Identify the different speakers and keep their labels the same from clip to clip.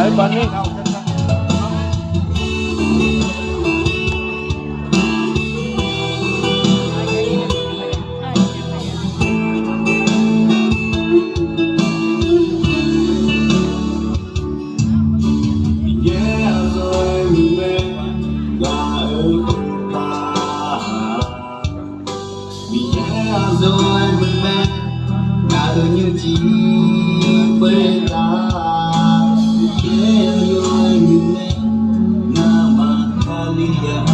Speaker 1: ở bên đi.
Speaker 2: Rồi mình mẹ đã ở như chỉ quê ta rồi mình mẹ nama kalian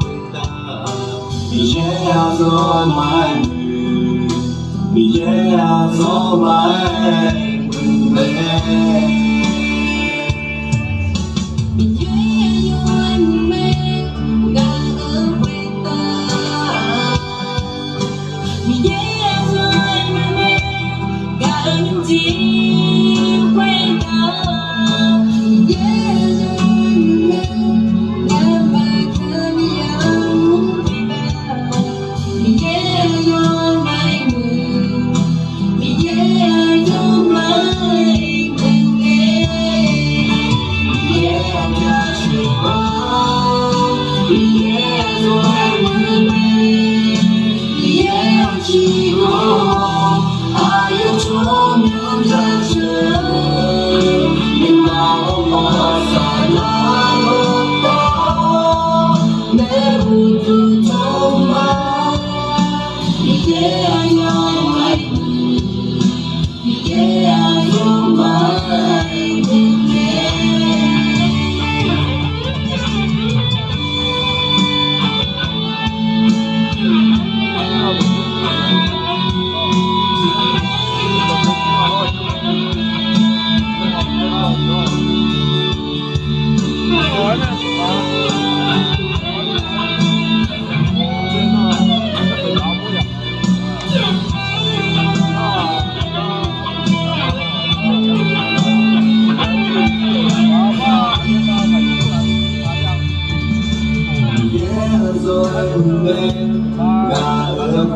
Speaker 2: kita bicara rồi mai bicara rồi mai mình mẹ rồi mình đã ở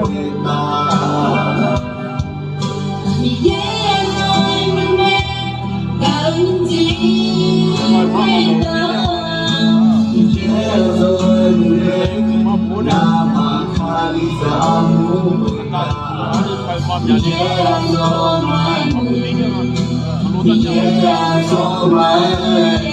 Speaker 2: quê ta vì thế rồi mình đã những gì quê ta vì thế rồi mình đã mà khai ra muốn ta vì thế rồi mình vì thế rồi mình